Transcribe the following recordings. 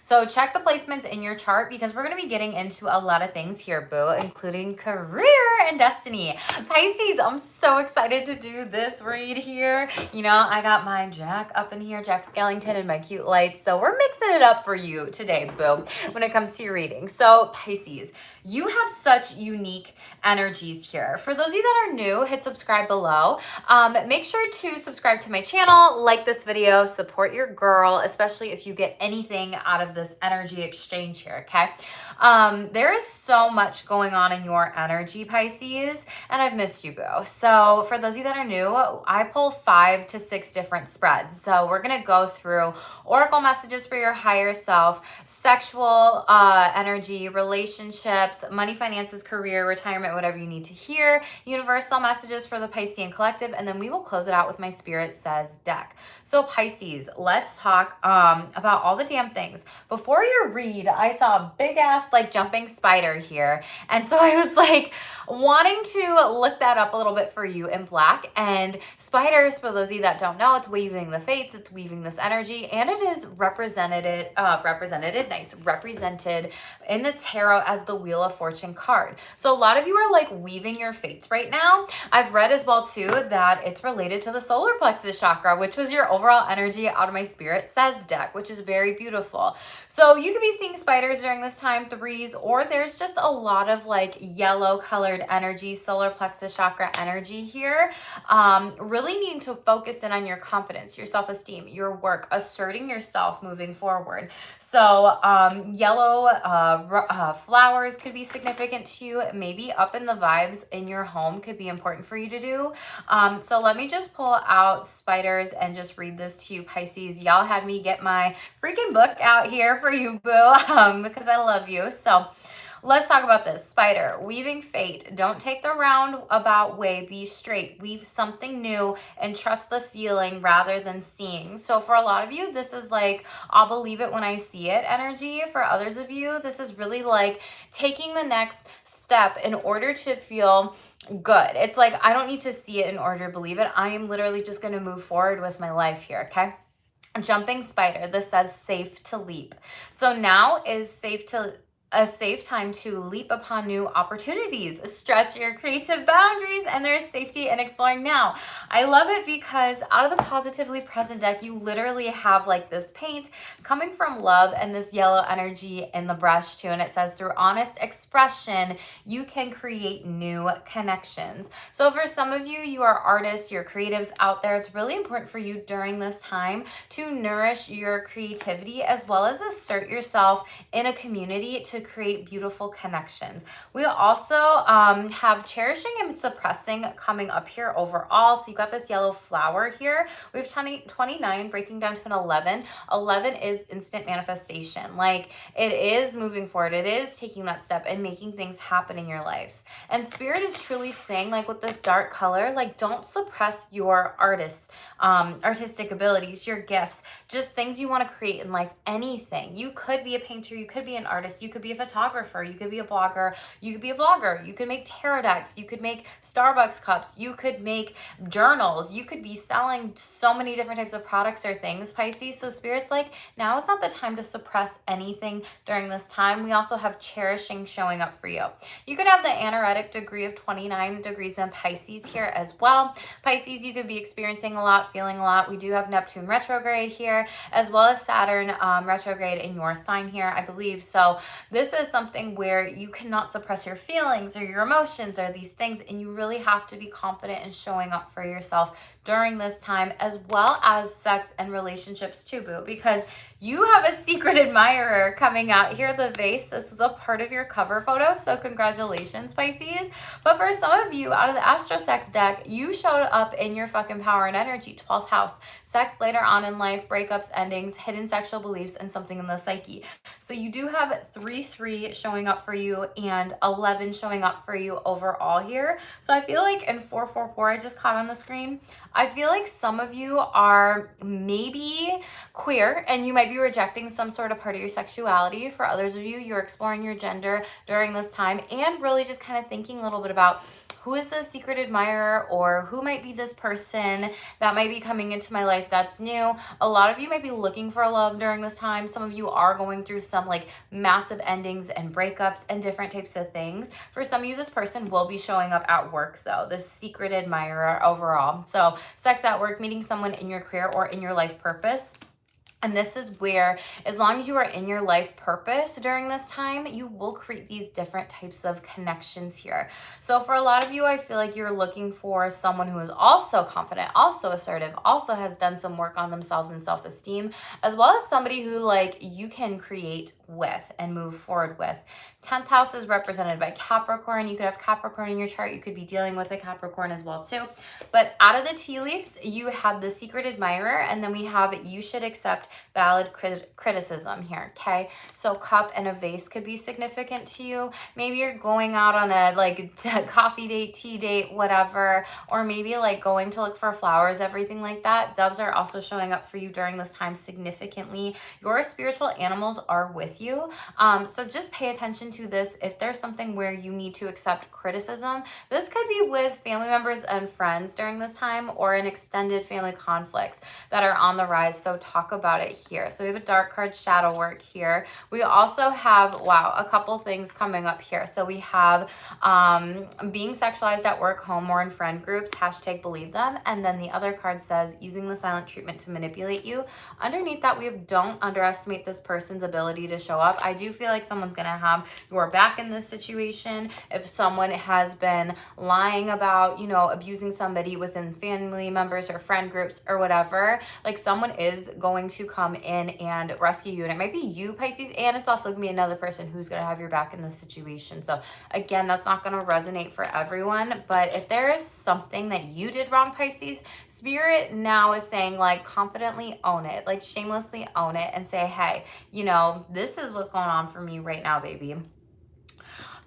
So check the placements in your chart because we're going to be getting into a lot of things here, boo, including career and destiny. Pisces, I'm so excited to do this read here. You know, I got my Jack up in here, Jack Skellington, and my cute lights. So we're mixing it up for you today, boo, when it comes to your reading. So Pisces, you have such unique energies here. For those of you that are new, hit subscribe below. Make sure to subscribe to my channel, like this video, support your girl, especially if you get anything out of this energy exchange here, okay? There is so much going on in your energy, Pisces, and I've missed you, boo. So for those of you that are new, I pull 5 to 6 different spreads. So we're going to go through oracle messages for your higher self, sexual energy, relationships, money, finances, career, retirement, whatever you need to hear, universal messages for the Piscean collective, and then we will close it out with my Spirit Says deck. So Pisces, let's talk about all the damn things. Before your read, I saw a big ass like jumping spider here, and so I was like wanting to look that up a little bit for you in black. And spiders, for those of you that don't know, it's weaving the fates, it's weaving this energy, and it is represented in the tarot as the Wheel of Fortune card. So a lot of you are like weaving your fates right now. I've read as well too that it's related to the solar plexus chakra, which was your overall energy out of my Spirit Says deck, which is very beautiful. So you could be seeing spiders during this time, 3s, or there's just a lot of like yellow colored energy, solar plexus chakra energy here. Really needing to focus in on your confidence, your self-esteem, your work, asserting yourself moving forward. So yellow flowers could be significant to you. Maybe up in the vibes in your home could be important for you to do. So let me just pull out spiders and just read this to you, Pisces. Y'all had me get my freaking book out here for you, boo, because I love you. So let's talk about this. Spider, weaving fate. Don't take the roundabout way. Be straight. Weave something new and trust the feeling rather than seeing. So for a lot of you, this is like, I'll believe it when I see it energy. For others of you, this is really like taking the next step in order to feel good. It's like, I don't need to see it in order to believe it. I am literally just going to move forward with my life here, okay? Jumping spider, this says safe to leap. So now is a safe time to leap upon new opportunities, stretch your creative boundaries, and there's safety in exploring now. I love it because out of the Positively Present deck, you literally have like this paint coming from love and this yellow energy in the brush too. And it says through honest expression, you can create new connections. So for some of you, you are artists, you're creatives out there. It's really important for you during this time to nourish your creativity as well as assert yourself in a community to create beautiful connections. We also have cherishing and suppressing coming up here overall. So you got this yellow flower here. We have 29 breaking down to an 11. 11 is instant manifestation. Like it is moving forward. It is taking that step and making things happen in your life. And Spirit is truly saying, like with this dark color, like don't suppress your artistic abilities, your gifts, just things you want to create in life, anything. You could be a painter, you could be an artist, you could be a photographer, you could be a blogger, you could be a vlogger, you could make tarot decks, you could make Starbucks cups, you could make journals, you could be selling so many different types of products or things, Pisces. So Spirit's like, now is not the time to suppress anything during this time. We also have cherishing showing up for you. You could have the anaretic degree of 29 degrees in Pisces here as well. Pisces, you could be experiencing a lot, feeling a lot. We do have Neptune retrograde here, as well as Saturn retrograde in your sign here, I believe. So this is something where you cannot suppress your feelings or your emotions or these things, and you really have to be confident in showing up for yourself during this time, as well as sex and relationships too, boo, because you have a secret admirer coming out here. The vase, this was a part of your cover photo, so congratulations, Pisces. But for some of you, out of the Astro Sex deck, you showed up in your fucking power and energy, 12th house, sex later on in life, breakups, endings, hidden sexual beliefs, and something in the psyche. So you do have 3-3 showing up for you and 11 showing up for you overall here. So I feel like in 444, I just caught on the screen, I feel like some of you are maybe queer and you might might be rejecting some sort of part of your sexuality. For others of you, you're exploring your gender during this time, and really just kind of thinking a little bit about who is this secret admirer, or who might be this person that might be coming into my life that's new. A lot of you might be looking for love during this time. Some of you are going through some like massive endings and breakups and different types of things. For some of you, this person will be showing up at work though, this secret admirer overall. So sex at work, meeting someone in your career or in your life purpose. And this is where, as long as you are in your life purpose during this time, you will create these different types of connections here. So for a lot of you, I feel like you're looking for someone who is also confident, also assertive, also has done some work on themselves and self-esteem, as well as somebody who like you can create with and move forward with. 10th house is represented by Capricorn. You could have Capricorn in your chart. You could be dealing with a Capricorn as well too. But out of the tea leaves, you have the secret admirer, and then we have you should accept valid criticism here, okay? So cup and a vase could be significant to you. Maybe you're going out on a like coffee date, tea date, whatever, or maybe like going to look for flowers, everything like that. Doves are also showing up for you during this time significantly. Your spiritual animals are with you. So just pay attention to this. If there's something where you need to accept criticism, this could be with family members and friends during this time, or in extended family conflicts that are on the rise. So talk about it here. So we have a dark card, shadow work here. We also have, wow, a couple things coming up here. So we have being sexualized at work, home, or in friend groups, hashtag believe them. And then the other card says using the silent treatment to manipulate you. Underneath that, we have don't underestimate this person's ability to show up. I do feel like someone's going to have your back in this situation. If someone has been lying about, you know, abusing somebody within family members or friend groups or whatever, like someone is going to come in and rescue you. And it might be you, Pisces, and it's also going to be another person who's going to have your back in this situation. So again, that's not going to resonate for everyone. But if there is something that you did wrong, Pisces, Spirit now is saying like confidently own it, like shamelessly own it and say, hey, you know, this is what's going on for me right now, baby.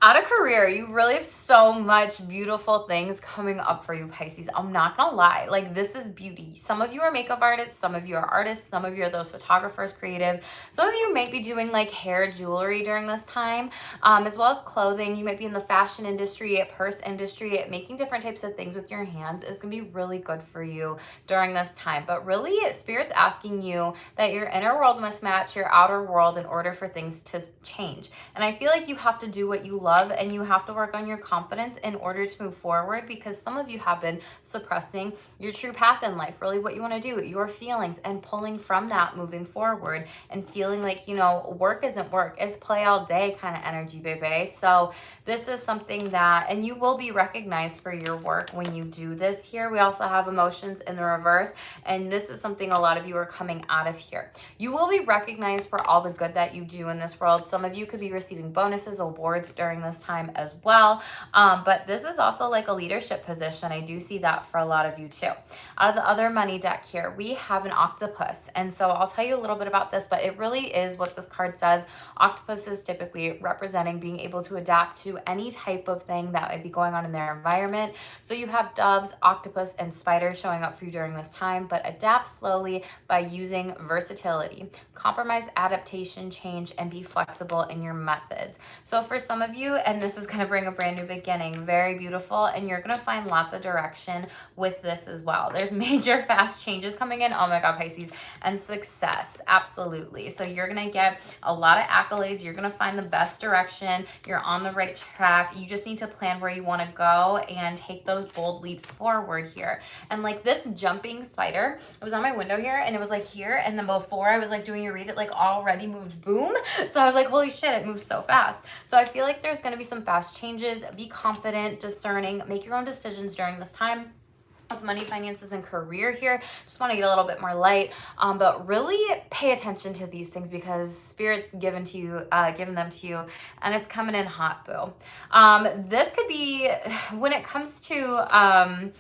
Out of career, you really have so much beautiful things coming up for you, Pisces. I'm not gonna lie, like this is beauty. Some of you are makeup artists, some of you are artists, some of you are those photographers, creative. Some of you might be doing like hair, jewelry during this time, as well as clothing. You might be in the fashion industry, purse industry, making different types of things with your hands is gonna be really good for you during this time. But really, Spirit's asking you that your inner world must match your outer world in order for things to change. And I feel like you have to do what you love, and you have to work on your confidence in order to move forward, because some of you have been suppressing your true path in life, really what you want to do, your feelings, and pulling from that moving forward and feeling like, you know, work isn't work, it's play all day kind of energy, baby. So this is something that, and you will be recognized for your work when you do this here. We also have emotions in the reverse, and this is something a lot of you are coming out of here. You will be recognized for all the good that you do in this world. Some of you could be receiving bonuses, awards during this time as well. But this is also like a leadership position. I do see that for a lot of you too. Out of the other money deck here, we have an octopus. And so I'll tell you a little bit about this, but it really is what this card says. Octopus is typically representing being able to adapt to any type of thing that might be going on in their environment. So you have doves, octopus, and spiders showing up for you during this time, but adapt slowly by using versatility, compromise, adaptation, change, and be flexible in your methods. So for some of you, and this is going to bring a brand new beginning, very beautiful, and you're going to find lots of direction with this as well. There's major fast changes coming in, oh my god, Pisces, and success, absolutely. So you're going to get a lot of accolades, you're going to find the best direction, you're on the right track. You just need to plan where you want to go and take those bold leaps forward here. And like this jumping spider, it was on my window here, and it was like here, and then before I was like doing your read, it like already moved, boom. So I was like, holy shit, it moves so fast. So I feel like there's going to be some fast changes. Be confident, discerning, make your own decisions during this time of money, finances, and career here. Just want to get a little bit more light, but really pay attention to these things because Spirit's given them to you, and it's coming in hot, boo. This could be when it comes to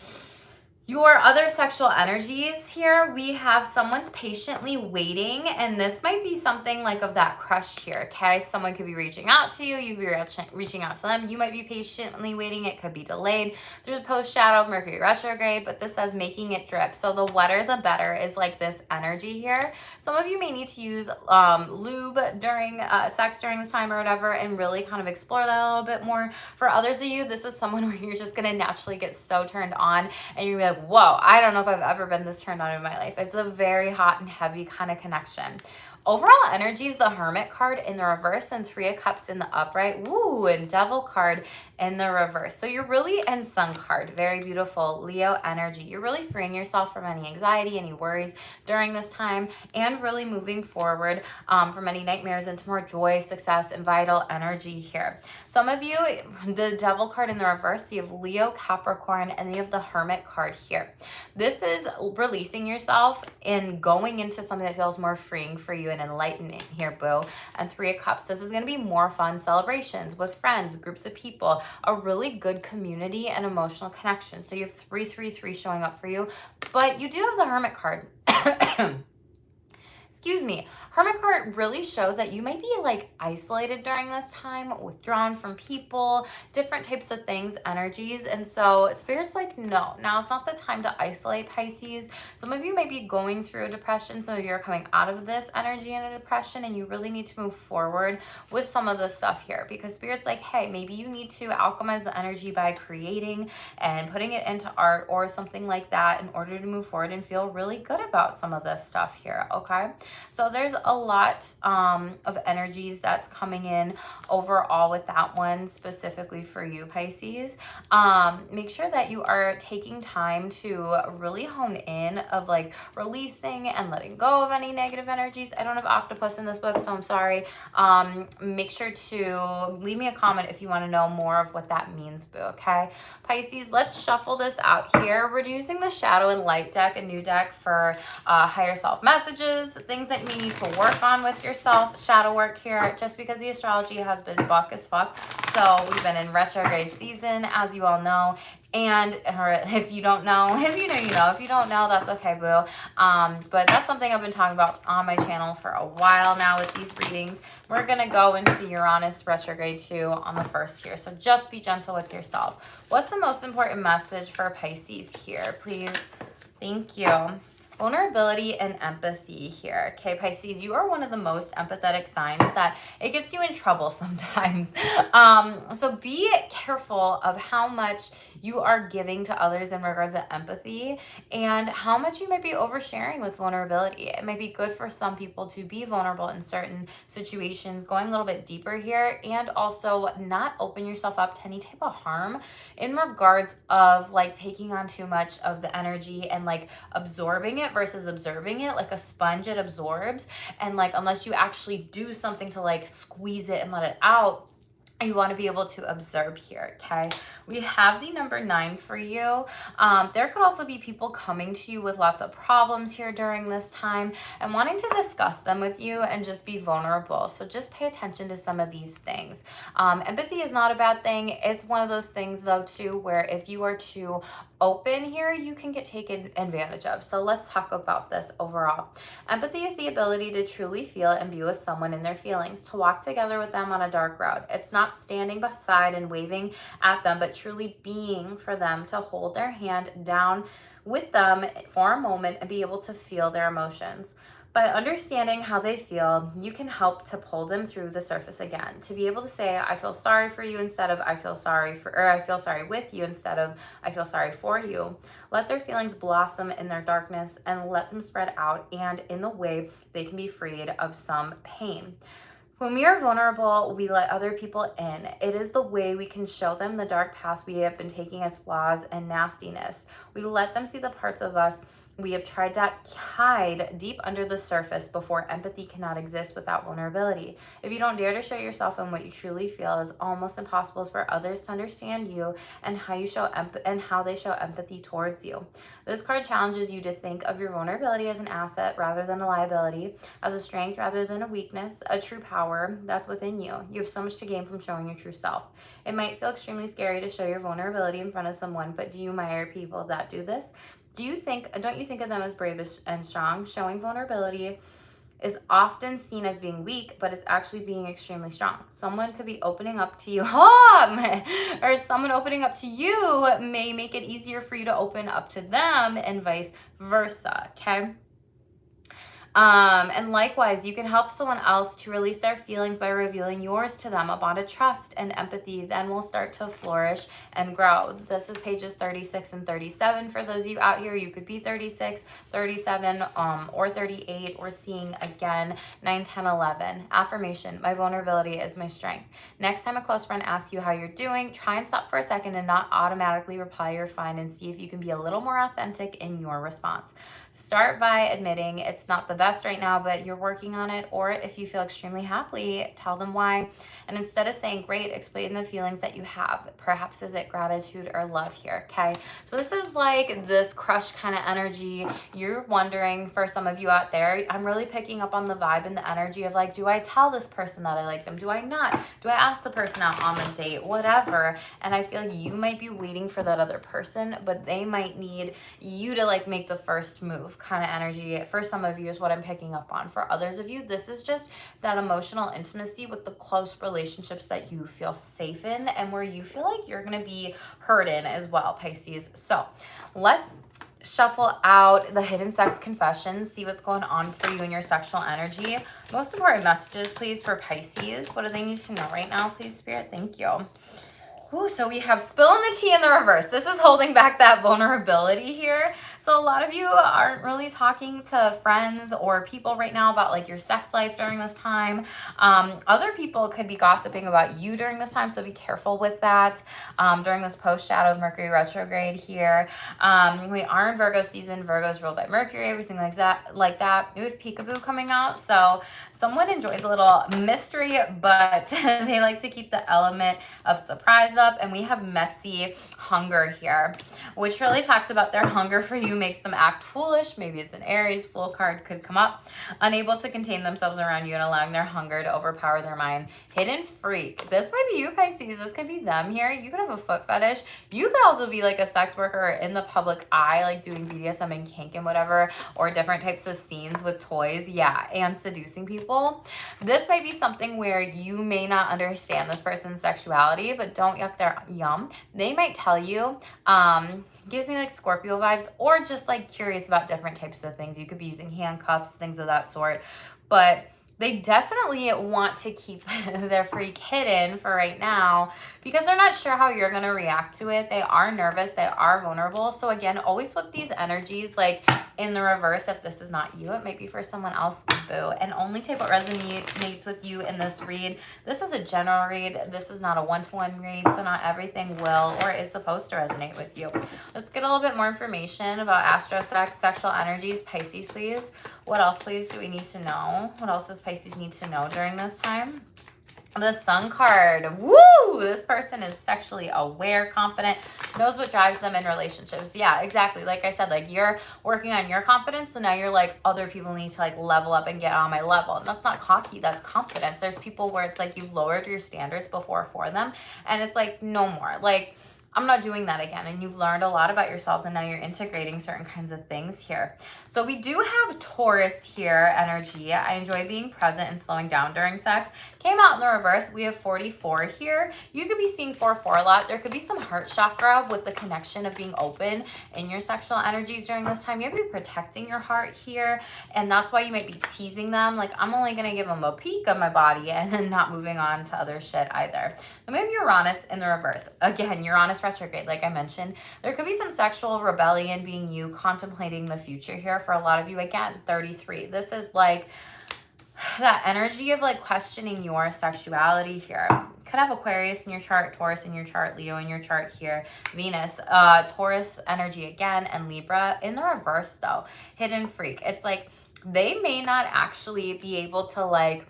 Your other sexual energies here, we have someone's patiently waiting, and this might be something like of that crush here, okay? Someone could be reaching out to you, you could be reaching out to them, you might be patiently waiting, it could be delayed through the post shadow of Mercury retrograde, but this says making it drip. So the wetter, the better is like this energy here. Some of you may need to use lube during sex during this time or whatever, and really kind of explore that a little bit more. For others of you, this is someone where you're just gonna naturally get so turned on, and you're like, whoa, I don't know if I've ever been this turned on in my life. It's a very hot and heavy kind of connection. Overall energy is the Hermit card in the reverse and Three of Cups in the upright. Ooh, and Devil card in the reverse. So you're really, and Sun card, very beautiful Leo energy. You're really freeing yourself from any anxiety, any worries during this time, and really moving forward from any nightmares into more joy, success, and vital energy here. Some of you, the Devil card in the reverse, so you have Leo, Capricorn, and then you have the Hermit card here. This is releasing yourself and going into something that feels more freeing for you and enlightening here, boo. And Three of Cups, this is going to be more fun celebrations with friends, groups of people, a really good community and emotional connection. So you have 333 showing up for you, but you do have the Hermit card. Excuse me. Hermit card really shows that you might be like isolated during this time, withdrawn from people, different types of things, energies. And so Spirit's like, no, now it's not the time to isolate, Pisces. Some of you might be going through a depression. Some of you are coming out of this energy in a depression, and you really need to move forward with some of this stuff here, because Spirit's like, hey, maybe you need to alchemize the energy by creating and putting it into art or something like that in order to move forward and feel really good about some of this stuff here, okay? So there's a lot of energies that's coming in overall with that one specifically for you, Pisces. Make sure that you are taking time to really hone in of like releasing and letting go of any negative energies. I don't have octopus in this book, so I'm sorry. Make sure to leave me a comment if you want to know more of what that means, boo, okay? Pisces, let's shuffle this out here. We're using the Shadow and Light deck, a new deck for higher self messages, things that you need to work on with yourself, shadow work here, just because the astrology has been buck as fuck. So we've been in retrograde season, as you all know. And if you don't know, if you know, you know. If you don't know, that's okay, boo. But that's something I've been talking about on my channel for a while now with these readings. We're going to go into Uranus retrograde 2 on the 1st here. So just be gentle with yourself. What's the most important message for Pisces here, please? Thank you. Vulnerability and empathy here. Okay, Pisces, you are one of the most empathetic signs that it gets you in trouble sometimes. So be careful of how much you are giving to others in regards to empathy and how much you might be oversharing with vulnerability. It might be good for some people to be vulnerable in certain situations, going a little bit deeper here, and also not open yourself up to any type of harm in regards of like taking on too much of the energy and like absorbing it versus observing it. Like a sponge, it absorbs, and like unless you actually do something to like squeeze it and let it out, you want to be able to observe here, okay? We have the number 9 for you. There could also be people coming to you with lots of problems here during this time and wanting to discuss them with you and just be vulnerable. So just pay attention to some of these things. Empathy is not a bad thing. It's one of those things though too, where if you are too open here, you can get taken advantage of. So let's talk about this overall. Empathy is the ability to truly feel and be with someone in their feelings, to walk together with them on a dark road. It's not standing beside and waving at them, but truly being for them, to hold their hand down with them for a moment and be able to feel their emotions. By understanding how they feel, you can help to pull them through the surface again. To be able to say, I feel sorry for you instead of I feel sorry for, or I feel sorry with you instead of I feel sorry for you. Let their feelings blossom in their darkness and let them spread out, and in the way they can be freed of some pain. When we are vulnerable, we let other people in. It is the way we can show them the dark path we have been taking as flaws and nastiness. We let them see the parts of us We have tried to hide deep under the surface before empathy cannot exist without vulnerability. If you don't dare to show yourself and what you truly feel, it's almost impossible for others to understand you and how you show and how they show empathy towards you. This card challenges you to think of your vulnerability as an asset rather than a liability, as a strength rather than a weakness, a true power that's within you. You have so much to gain from showing your true self. It might feel extremely scary to show your vulnerability in front of someone, but do you admire people that do this? Don't you think of them as brave and strong? Showing vulnerability is often seen as being weak, but it's actually being extremely strong. Someone could be opening up to you, or someone opening up to you may make it easier for you to open up to them, and vice versa, okay? And likewise, you can help someone else to release their feelings by revealing yours to them. A bond of trust and empathy then will start to flourish and grow. This is pages 36 and 37. For those of you out here, you could be 36, 37, or 38, or seeing again 9, 10, 11. Affirmation: my vulnerability is my strength. Next time a close friend asks you how you're doing, try and stop for a second and not automatically reply you're fine, and see if you can be a little more authentic in your response. Start by admitting it's not the best right now, but you're working on it. Or if you feel extremely happy, tell them why. And instead of saying great, explain the feelings that you have. Perhaps is it gratitude or love here, okay? So this is like this crush kind of energy. You're wondering, for some of you out there, I'm really picking up on the vibe and the energy of like, do I tell this person that I like them? Do I not? Do I ask the person out on the date? Whatever. And I feel you might be waiting for that other person, but they might need you to like make the first move kind of energy. For some of you is what I'm picking up on. For others of you, this is just that emotional intimacy with the close relationships that you feel safe in and where you feel like you're going to be heard in as well, Pisces. So let's shuffle out the hidden sex confessions, see what's going on for you in your sexual energy. Most important messages, please, for Pisces. What do they need to know right now, please, Spirit? Thank you. Ooh, so we have spilling the tea in the reverse. This is holding back that vulnerability here. So a lot of you aren't really talking to friends or people right now about like your sex life during this time. Other people could be gossiping about you during this time, so be careful with that. During this post-shadow of Mercury retrograde here. We are in Virgo season. Virgo's ruled by Mercury, everything like that. We have Peekaboo coming out. So someone enjoys a little mystery, but they like to keep the element of surprise up. And we have messy hunger here, which really talks about their hunger for you makes them act foolish. Maybe it's an Aries. Fool card could come up. Unable to contain themselves around you and allowing their hunger to overpower their mind. Hidden freak. This might be you, Pisces. This could be them here. You could have a foot fetish. You could also be like a sex worker in the public eye, like doing BDSM and kink and whatever, or different types of scenes with toys. Yeah, and seducing people. This might be something where you may not understand this person's sexuality, but don't yuck their yum. They might tell you. Gives me like Scorpio vibes, or just like curious about different types of things. You could be using handcuffs, things of that sort. But they definitely want to keep their freak hidden for right now because they're not sure how you're going to react to it. They are nervous. They are vulnerable. So again, always flip these energies like in the reverse. If this is not you, it might be for someone else, boo. And only take what resonates with you in this read. This is a general read. This is not a one-to-one read, so not everything will or is supposed to resonate with you. Let's get a little bit more information about astrosex, sexual energies. Pisces, please. What else, please, do we need to know? What else does Pisces need to know during this time? The Sun card. Woo! This person is sexually aware, confident, knows what drives them in relationships. Yeah, exactly. Like I said, like you're working on your confidence, so now you're like, other people need to like level up and get on my level. And that's not cocky, that's confidence. There's people where it's like you've lowered your standards before for them, and it's like, no more. Like, I'm not doing that again. And you've learned a lot about yourselves, and now you're integrating certain kinds of things here. So we do have Taurus here energy. I enjoy being present and slowing down during sex. Came out in the reverse. We have 44 here. You could be seeing 4-4 a lot. There could be some heart chakra with the connection of being open in your sexual energies during this time. You have to be protecting your heart here. And that's why you might be teasing them. Like, I'm only going to give them a peek of my body and then not moving on to other shit either. Then we have Uranus in the reverse. Again, Uranus retrograde, like I mentioned. There could be some sexual rebellion being you contemplating the future here for a lot of you. Again, 33. This is like that energy of like questioning your sexuality here. Could have Aquarius in your chart, Taurus in your chart, Leo in your chart here, Venus, Taurus energy again, and Libra in the reverse though. Hidden freak. It's like they may not actually be able to like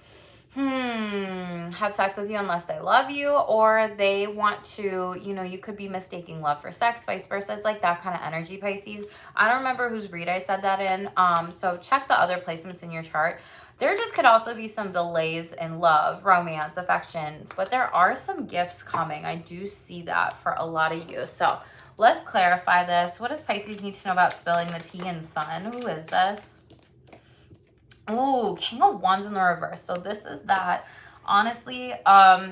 have sex with you unless they love you, or they want to, you know, you could be mistaking love for sex, vice versa. It's like that kind of energy, Pisces. I don't remember whose read I said that in. So check the other placements in your chart. There just could also be some delays in love, romance, affection, but there are some gifts coming. I do see that for a lot of you. So let's clarify this. What does Pisces need to know about spilling the tea in Sun? Who is this? Ooh, King of Wands in the reverse. So this is that, honestly,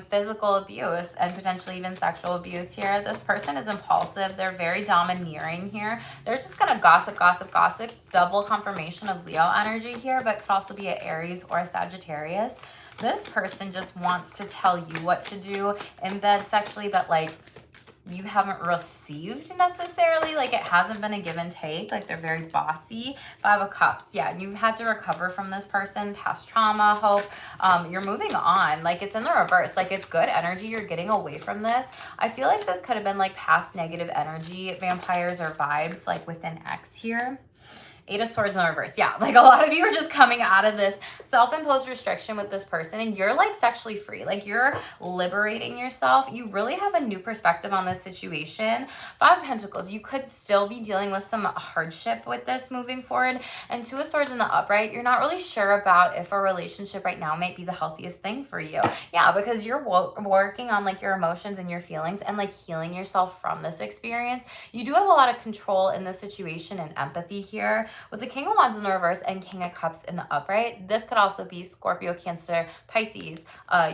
physical abuse and potentially even sexual abuse here. This person is impulsive. They're very domineering here. They're just going to gossip, gossip, gossip. Double confirmation of Leo energy here, but could also be an Aries or a Sagittarius. This person just wants to tell you what to do in bed sexually, but like, you haven't received necessarily, like it hasn't been a give and take, like they're very bossy. 5 of Cups, yeah, and you've had to recover from this person, past trauma, hope. You're moving on, like it's in the reverse, like it's good energy, you're getting away from this. I feel like this could have been like past negative energy, vampires or vibes, like with an X here. 8 of Swords in the reverse. Yeah, like a lot of you are just coming out of this self-imposed restriction with this person and you're like sexually free. Like you're liberating yourself. You really have a new perspective on this situation. 5 of Pentacles. You could still be dealing with some hardship with this moving forward. And 2 of Swords in the upright. You're not really sure about if a relationship right now might be the healthiest thing for you. Yeah, because you're working on like your emotions and your feelings and like healing yourself from this experience. You do have a lot of control in this situation and empathy here. With the King of Wands in the reverse and King of Cups in the upright, this could also be Scorpio, Cancer, Pisces,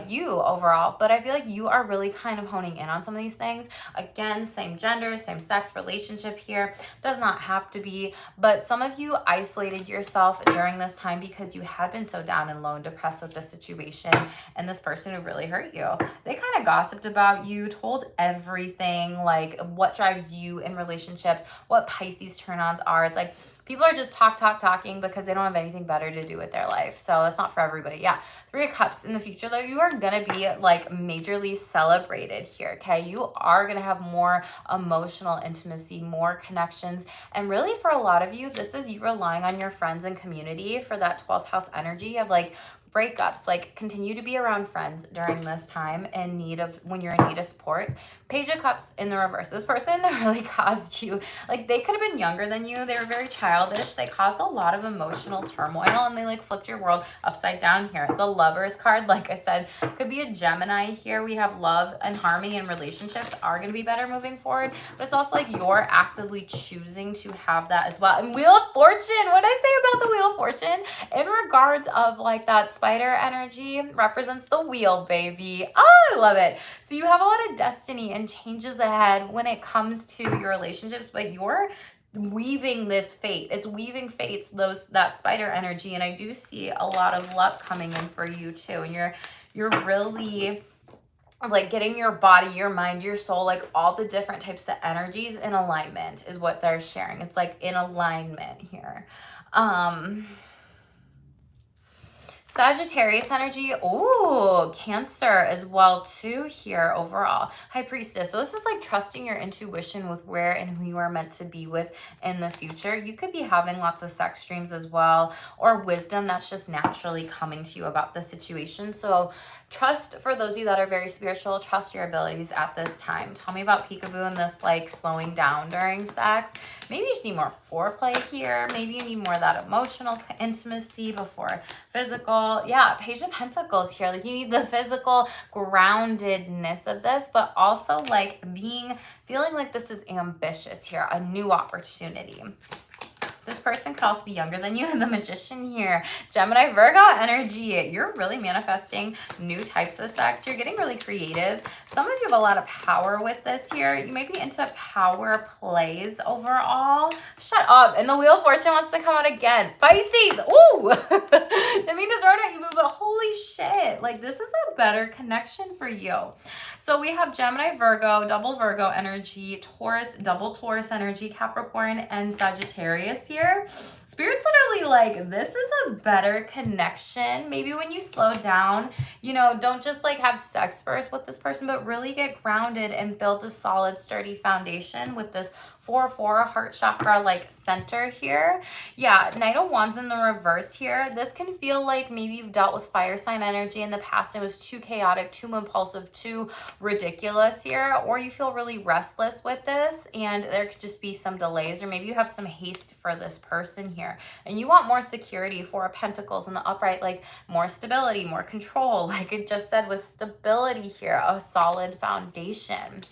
you overall. But I feel like you are really kind of honing in on some of these things. Again, same gender, same sex relationship here. Does not have to be. But some of you isolated yourself during this time because you had been so down and low and depressed with this situation. And this person who really hurt you. They kind of gossiped about you, told everything, like what drives you in relationships, what Pisces turn-ons are. It's like, people are just talking because they don't have anything better to do with their life. So that's not for everybody. Yeah. 3 of Cups in the future, though, you are going to be like majorly celebrated here. Okay. You are going to have more emotional intimacy, more connections. And really for a lot of you, this is you relying on your friends and community for that 12th house energy of like breakups. Like continue to be around friends during this time in need of, when you're in need of support. Page of Cups in the reverse. This person really caused you, like they could have been younger than you. They were very childish. They caused a lot of emotional turmoil and they like flipped your world upside down here. The Lovers card, like I said, could be a Gemini here. We have love and harmony and relationships are going to be better moving forward. But it's also like you're actively choosing to have that as well. And Wheel of Fortune, what did I say about the Wheel of Fortune? In regards of like that spider energy represents the wheel, baby. Oh, I love it. So you have a lot of destiny and changes ahead when it comes to your relationships, but you're weaving this fate. It's weaving fates, that spider energy. And I do see a lot of luck coming in for you too. And you're really like getting your body, your mind, your soul, like all the different types of energies in alignment is what they're sharing. It's like in alignment here. Sagittarius energy. Ooh, Cancer as well too here overall. High Priestess. So this is like trusting your intuition with where and who you are meant to be with in the future. You could be having lots of sex dreams as well, or wisdom that's just naturally coming to you about the situation. So trust, for those of you that are very spiritual, trust your abilities at this time. Tell me about peekaboo and this like slowing down during sex. Maybe you just need more foreplay here. Maybe you need more of that emotional intimacy before physical. Yeah, Page of Pentacles here. Like you need the physical groundedness of this, but also like feeling like this is ambitious here, a new opportunity. This person could also be younger than you. And the Magician here, Gemini, Virgo energy. You're really manifesting new types of sex. You're getting really creative. Some of you have a lot of power with this here. You may be into power plays overall. Shut up. And the Wheel of Fortune wants to come out again. Pisces. Ooh. Didn't mean to throw it at you, but holy shit. Like this is a better connection for you. So we have Gemini, Virgo, double Virgo energy, Taurus, double Taurus energy, Capricorn, and Sagittarius here. here. Spirit's literally like, this is a better connection. Maybe when you slow down, you know, don't just like have sex first with this person, but really get grounded and build a solid, sturdy foundation with this 4-4 heart chakra like center here. Yeah, Knight of Wands in the reverse here. This can feel like maybe you've dealt with fire sign energy in the past and it was too chaotic, too impulsive, too ridiculous here, or you feel really restless with this and there could just be some delays, or maybe you have some haste for this person here and you want more security. Four of Pentacles in the upright, like more stability, more control, like it just said, with stability here, a solid foundation.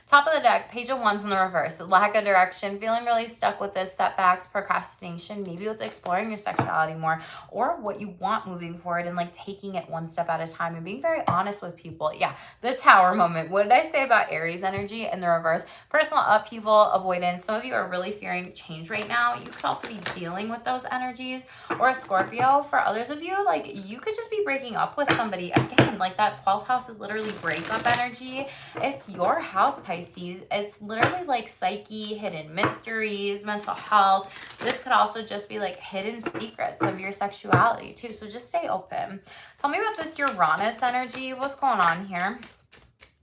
Top of the deck, Page of Wands in the reverse. Lack of direction, feeling really stuck with this, setbacks, procrastination, maybe with exploring your sexuality more or what you want moving forward and like taking it one step at a time and being very honest with people. Yeah, the Tower moment. What did I say about Aries energy in the reverse? Personal upheaval, avoidance. Some of you are really fearing change right now. You could also be dealing with those energies. Or a Scorpio, for others of you, like you could just be breaking up with somebody. Again, like that 12th house is literally breakup energy. It's your house, Pisces. It's literally like psyche, hidden mysteries, mental health. This could also just be like hidden secrets of your sexuality too. So just stay open. Tell me about this Uranus energy. What's going on here?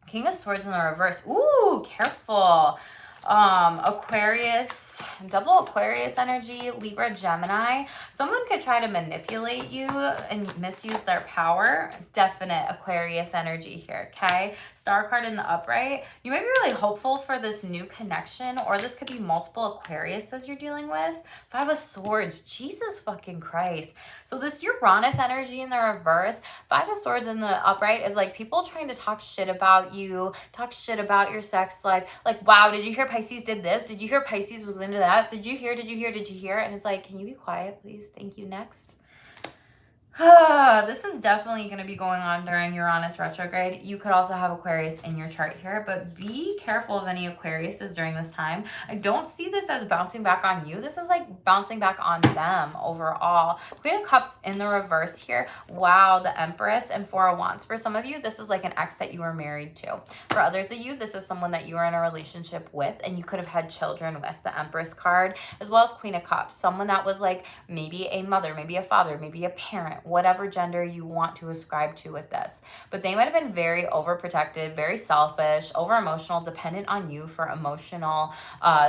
King of Swords in the reverse. Ooh, careful. Aquarius, double Aquarius energy, Libra, Gemini. Someone could try to manipulate you and misuse their power. Definite Aquarius energy here, okay? Star card in the upright. You might be really hopeful for this new connection, or this could be multiple Aquariuses you're dealing with. Five of Swords, Jesus fucking Christ. So this Uranus energy in the reverse, Five of Swords in the upright is like people trying to talk shit about you, talk shit about your sex life. Like, wow, did you hear Pisces did this? Did you hear Pisces was into that? Did you hear? Did you hear? Did you hear? And it's like, can you be quiet, please? Thank you. Next. This is definitely going to be going on during Uranus retrograde. You could also have Aquarius in your chart here, but be careful of any Aquariuses during this time. I don't see this as bouncing back on you. This is like bouncing back on them overall. Queen of Cups in the reverse here. Wow, the Empress and Four of Wands. For some of you, this is like an ex that you were married to. For others of you, this is someone that you are in a relationship with and you could have had children with. The Empress card, as well as Queen of Cups. Someone that was like maybe a mother, maybe a father, maybe a parent, whatever gender you want to ascribe to with this. But they might have been very overprotected, very selfish, over emotional, dependent on you for emotional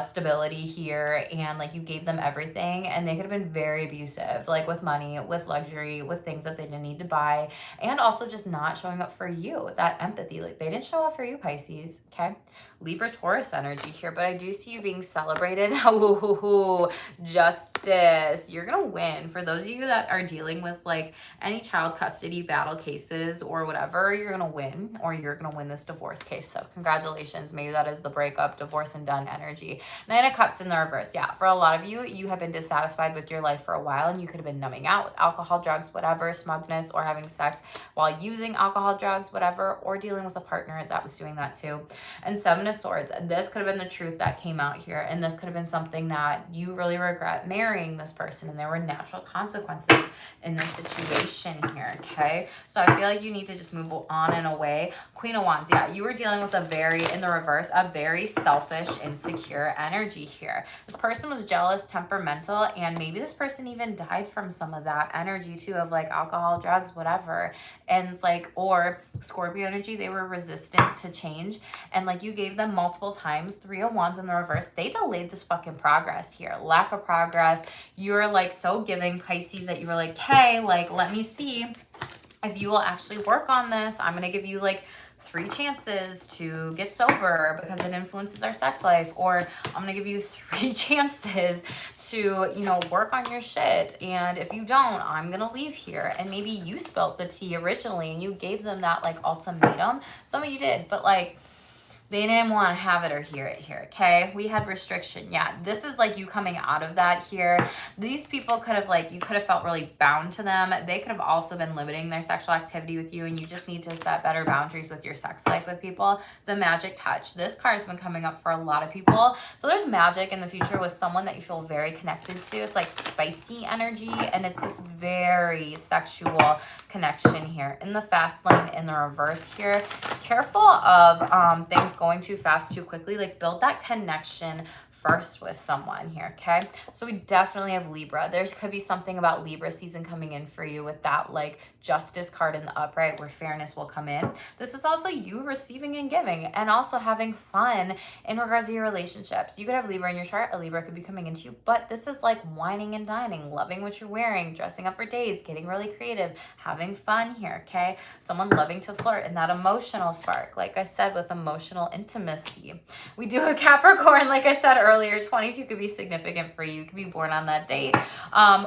stability here. And like you gave them everything and they could have been very abusive, like with money, with luxury, with things that they didn't need to buy. And also just not showing up for you, that empathy. Like they didn't show up for you, Pisces, okay? Libra, Taurus energy here, but I do see you being celebrated. Ooh, justice. You're gonna win. For those of you that are dealing with like any child custody battle cases or whatever, you're gonna win, or you're gonna win this divorce case. So congratulations. Maybe that is the breakup, divorce and done energy. Nine of Cups in the reverse. Yeah, for a lot of you, you have been dissatisfied with your life for a while and you could have been numbing out with alcohol, drugs, whatever, smugness, or having sex while using alcohol, drugs, whatever, or dealing with a partner that was doing that too. And Seven of Swords. This could have been the truth that came out here, and this could have been something that you really regret, marrying this person, and there were natural consequences in this situation here, okay? So I feel like you need to just move on and away. Queen of Wands, yeah, you were dealing with in the reverse, a very selfish, insecure energy here. This person was jealous, temperamental, and maybe this person even died from some of that energy too, of like alcohol, drugs, whatever. And it's like, or Scorpio energy, they were resistant to change, and like you gave them multiple times. Three of Wands in the reverse, they delayed this fucking progress here. Lack of progress. You're like so giving, Pisces, that you were like, hey, like let me see if you will actually work on this. I'm gonna give you like 3 chances to get sober because it influences our sex life, or I'm gonna give you 3 chances to, you know, work on your shit, and if you don't, I'm gonna leave here. And maybe you spilt the tea originally and you gave them that like ultimatum. Some of you did, but like they didn't want to have it or hear it here, okay? We had restriction. Yeah, this is like you coming out of that here. These people could have like, you could have felt really bound to them. They could have also been limiting their sexual activity with you, and you just need to set better boundaries with your sex life with people. The magic touch. This card has been coming up for a lot of people. So there's magic in the future with someone that you feel very connected to. It's like spicy energy, and it's this very sexual connection here. In the fast lane, in the reverse here, careful of things going too fast, too quickly. Like build that connection first with someone here, okay? So we definitely have Libra. There could be something about Libra season coming in for you with that like justice card in the upright where fairness will come in. This is also you receiving and giving and also having fun in regards to your relationships. You could have Libra in your chart. A Libra could be coming into you, but this is like whining and dining, loving what you're wearing, dressing up for dates, getting really creative, having fun here, okay? Someone loving to flirt and that emotional spark, like I said, with emotional intimacy. We do have Capricorn, like I said earlier, 22 could be significant for you. You could be born on that date,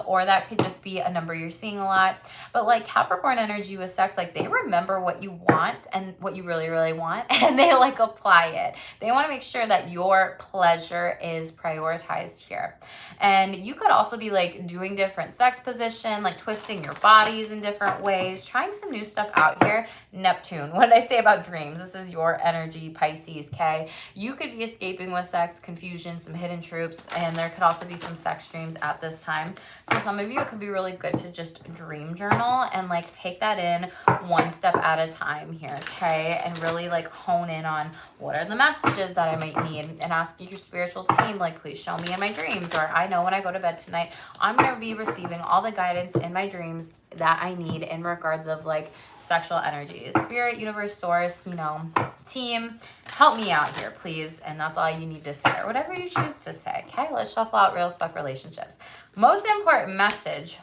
or that could just be a number you're seeing a lot. But like Capricorn energy with sex, like they remember what you want and what you really, really want, and they like apply it. They want to make sure that your pleasure is prioritized here. And you could also be like doing different sex position, like twisting your bodies in different ways, trying some new stuff out here. Neptune, what did I say about dreams? This is your energy, Pisces, okay? You could be escaping with sex, confusion, some hidden troops, and there could also be some sex dreams at this time. For some of you, it could be really good to just dream journal and like take that in one step at a time here, okay? And really like hone in on what are the messages that I might need, and ask your spiritual team, like, please show me in my dreams, or I know when I go to bed tonight, I'm going to be receiving all the guidance in my dreams that I need in regards of like sexual energies. Spirit, universe, source, you know, team, help me out here, please. And that's all you need to say, or whatever you choose to say. Okay, let's shuffle out real stuff relationships. Most important message.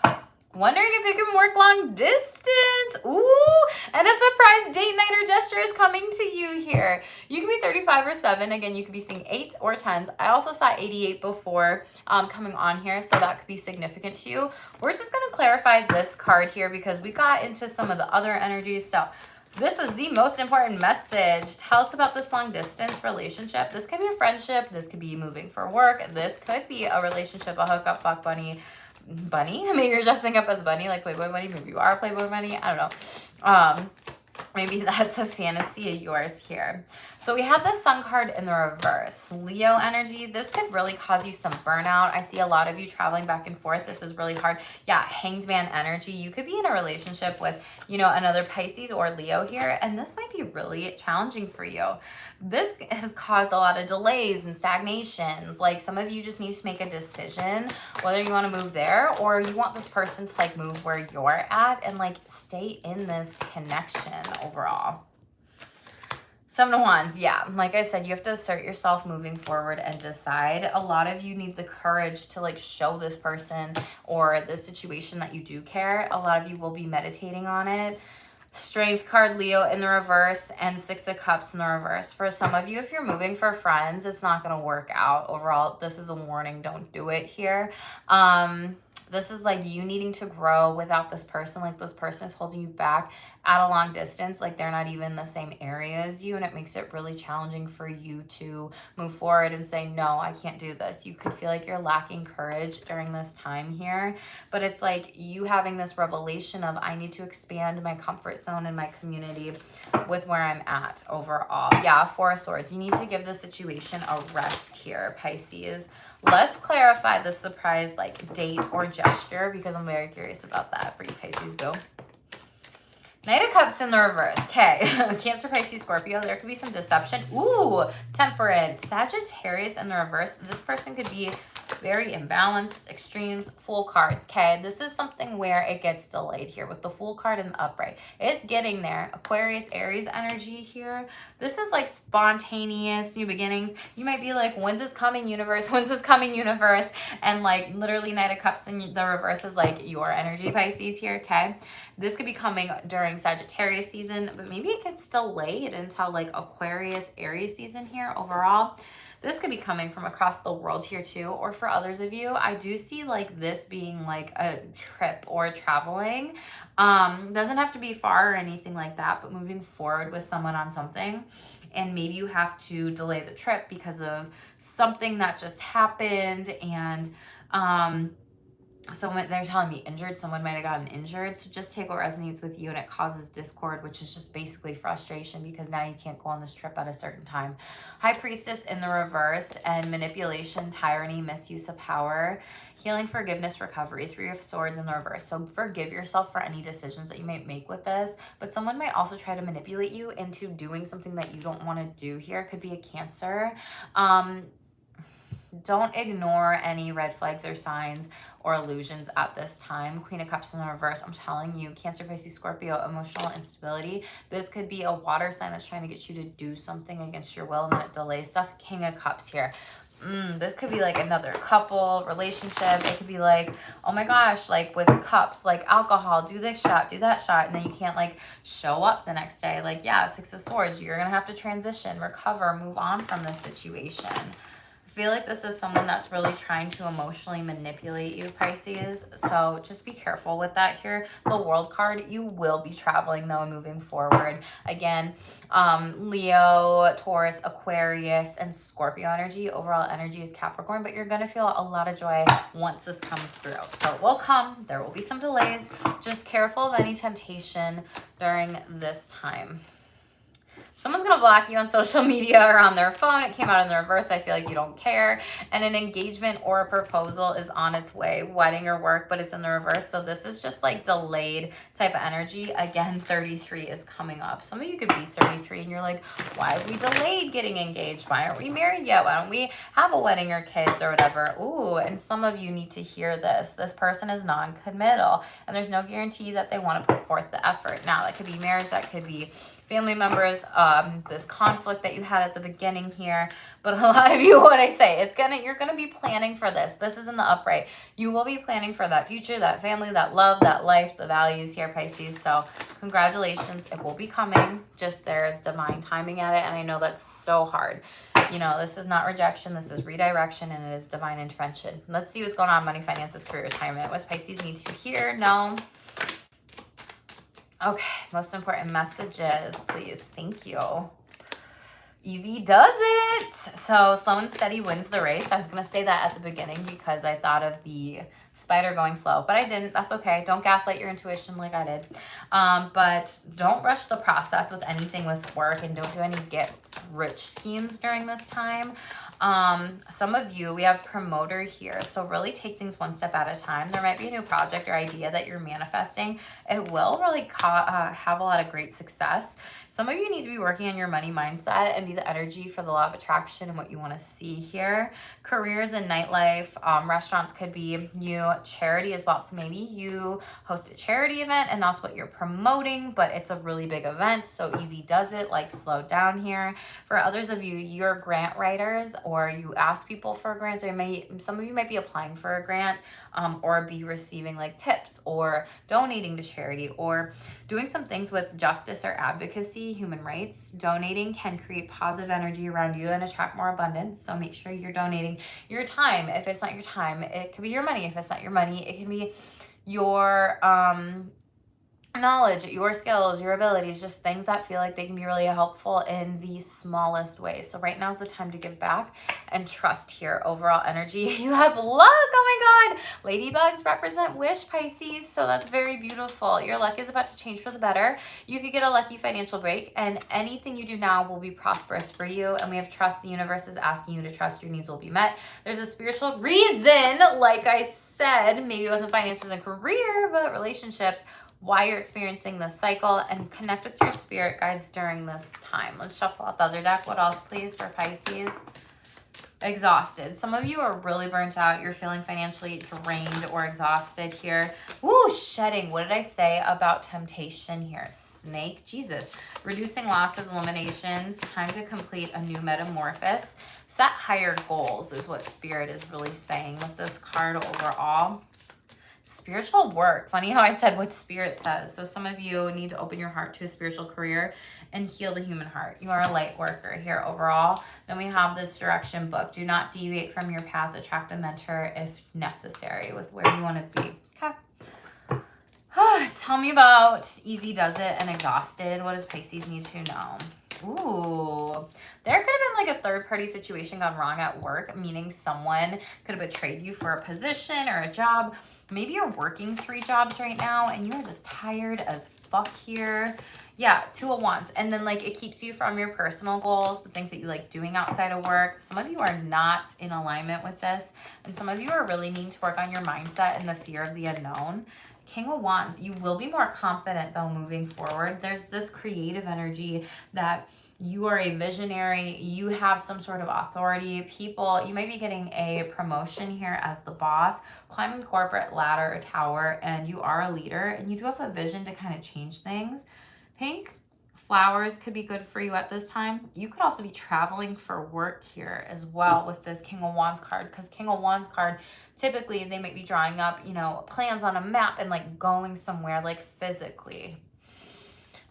Wondering if you can work long distance. Ooh, and a surprise date night or gesture is coming to you here. You can be 35 or 7. Again, you could be seeing 8 or 10s. I also saw 88 before coming on here, so that could be significant to you. We're just going to clarify this card here because we got into some of the other energies. So this is the most important message. Tell us about this long distance relationship. This could be a friendship. This could be moving for work. This could be a relationship, a hookup, fuck bunny. Maybe you're dressing up as bunny, like Playboy bunny. Maybe you are a Playboy bunny. I don't know. Maybe that's a fantasy of yours here. So we have the Sun card in the reverse. Leo energy. This could really cause you some burnout. I see a lot of you traveling back and forth. This is really hard. Yeah, Hanged Man energy. You could be in a relationship with, you know, another Pisces or Leo here, and this might be really challenging for you. This has caused a lot of delays and stagnations. Like some of you just need to make a decision whether you want to move there or you want this person to like move where you're at and like stay in this connection overall. 7 of Wands, yeah. Like I said, you have to assert yourself moving forward and decide. A lot of you need the courage to like show this person or the situation that you do care. A lot of you will be meditating on it. Strength card, Leo in the reverse, and 6 of Cups in the reverse. For some of you, if you're moving for friends, it's not going to work out. Overall, this is a warning. Don't do it here. This is like you needing to grow without this person. Like this person is holding you back at a long distance. Like they're not even in the same area as you. And it makes it really challenging for you to move forward and say, no, I can't do this. You could feel like you're lacking courage during this time here. But it's like you having this revelation of I need to expand my comfort zone and my community with where I'm at overall. Yeah, 4 of Swords. You need to give the situation a rest here, Pisces. Let's clarify the surprise like date or gesture because I'm very curious about that for you, Pisces. Go. Knight of Cups in the reverse. Okay. Cancer, Pisces, Scorpio. There could be some deception. Ooh, Temperance. Sagittarius in the reverse. This person could be very imbalanced, extremes, Fool cards. Okay. This is something where it gets delayed here with the Fool card in the upright. It's getting there. Aquarius, Aries energy here. This is like spontaneous new beginnings. You might be like, when's this coming, universe? When's this coming, universe? And like literally Knight of Cups in the reverse is like your energy, Pisces here. Okay. This could be coming during Sagittarius season, but maybe it gets delayed until like Aquarius, Aries season here overall. This could be coming from across the world here too, or for others of you, I do see like this being like a trip or traveling. Doesn't have to be far or anything like that, but moving forward with someone on something. And maybe you have to delay the trip because of something that just happened and someone, they're telling me injured, someone might have gotten injured. So just take what resonates with you, and it causes discord, which is just basically frustration because now you can't go on this trip at a certain time. High Priestess in the reverse, and manipulation, tyranny, misuse of power, healing, forgiveness, recovery. 3 of Swords in the reverse. So forgive yourself for any decisions that you might make with this, but someone might also try to manipulate you into doing something that you don't want to do here. It could be a Cancer. Don't ignore any red flags or signs or illusions at this time. Queen of Cups in the reverse. I'm telling you, Cancer, Pisces, Scorpio, emotional instability. This could be a water sign that's trying to get you to do something against your will and then it delays stuff. King of Cups here. This could be like another couple relationship. It could be like, oh my gosh, like with cups, like alcohol, do this shot, do that shot, and then you can't like show up the next day. Like, yeah, Six of Swords, you're gonna have to transition, recover, move on from this situation. I feel like this is someone that's really trying to emotionally manipulate you, Pisces. So just be careful with that here. The World card, you will be traveling though and moving forward. Again, Leo, Taurus, Aquarius, and Scorpio energy. Overall energy is Capricorn, but you're going to feel a lot of joy once this comes through. So it will come. There will be some delays. Just careful of any temptation during this time. Someone's going to block you on social media or on their phone. It came out in the reverse. I feel like you don't care. And an engagement or a proposal is on its way, wedding or work, but it's in the reverse. So this is just like delayed type of energy. Again, 33 is coming up. Some of you could be 33 and you're like, why have we delayed getting engaged? Why aren't we married yet? Why don't we have a wedding or kids or whatever? Ooh, and some of you need to hear this. This person is non-committal and there's no guarantee that they want to put forth the effort. Now, that could be marriage, that could be family members, this conflict that you had at the beginning here. But a lot of you, what I say, you're gonna be planning for this. This is in the upright. You will be planning for that future, that family, that love, that life, the values here, Pisces. So congratulations, it will be coming. Just there is divine timing at it. And I know that's so hard. You know, this is not rejection, this is redirection, and it is divine intervention. Let's see what's going on, money, finances, career, retirement. What Pisces needs to hear? No. Okay, most important messages, please. Thank you. Easy does it. So slow and steady wins the race. I was going to say that at the beginning because I thought of the spider going slow, but I didn't. That's okay. Don't gaslight your intuition like I did. But don't rush the process with anything with work and don't do any get rich schemes during this time. Some of you, we have promoter here. So really take things one step at a time. There might be a new project or idea that you're manifesting. It will really have a lot of great success. Some of you need to be working on your money mindset and be the energy for the law of attraction and what you want to see here. Careers and nightlife, restaurants could be you, charity as well. So maybe you host a charity event and that's what you're promoting, but it's a really big event. So easy does it, like slow down here. For others of you, you're grant writers or you ask people for grants, or some of you might be applying for a grant or be receiving like tips or donating to charity or doing some things with justice or advocacy, human rights. Donating can create positive energy around you and attract more abundance. So make sure you're donating your time. If it's not your time, it could be your money. If it's not your money, it can be your knowledge, your skills, your abilities, just things that feel like they can be really helpful in the smallest ways. So right now is the time to give back and trust here. Overall energy, you have luck. Oh my God. Ladybugs represent wish, Pisces. So that's very beautiful. Your luck is about to change for the better. You could get a lucky financial break and anything you do now will be prosperous for you. And we have trust. The universe is asking you to trust your needs will be met. There's a spiritual reason, like I said, maybe it wasn't finances and career, but relationships, why you're experiencing this cycle, and connect with your spirit guides during this time. Let's shuffle out the other deck. What else, please, for Pisces? Exhausted. Some of you are really burnt out. You're feeling financially drained or exhausted here. Woo, shedding. What did I say about temptation here? Snake. Jesus. Reducing losses, eliminations. Time to complete a new metamorphosis. Set higher goals is what Spirit is really saying with this card overall. Spiritual work. Funny how I said what Spirit says. So some of you need to open your heart to a spiritual career and heal the human heart. You are a light worker here overall. Then we have this direction book. Do not deviate from your path. Attract a mentor if necessary with where you want to be. Okay. Tell me about easy does it and exhausted. What does Pisces need to know? Ooh, there could have been like a third-party situation gone wrong at work, meaning someone could have betrayed you for a position or a job. Maybe you're working 3 jobs right now and you are just tired as fuck here. Yeah, 2 of Wands. And then like it keeps you from your personal goals, the things that you like doing outside of work. Some of you are not in alignment with this. And some of you are really needing to work on your mindset and the fear of the unknown. King of Wands, you will be more confident though moving forward. There's this creative energy that You are a visionary. You have some sort of authority. People, you might be getting a promotion here as the boss, climbing the corporate ladder or tower, and you are a leader and you do have a vision to kind of change things. Pink flowers could be good for you at this time. You could also be traveling for work here as well with this King of Wands card, because King of Wands card, typically they might be drawing up, you know, plans on a map and like going somewhere like physically.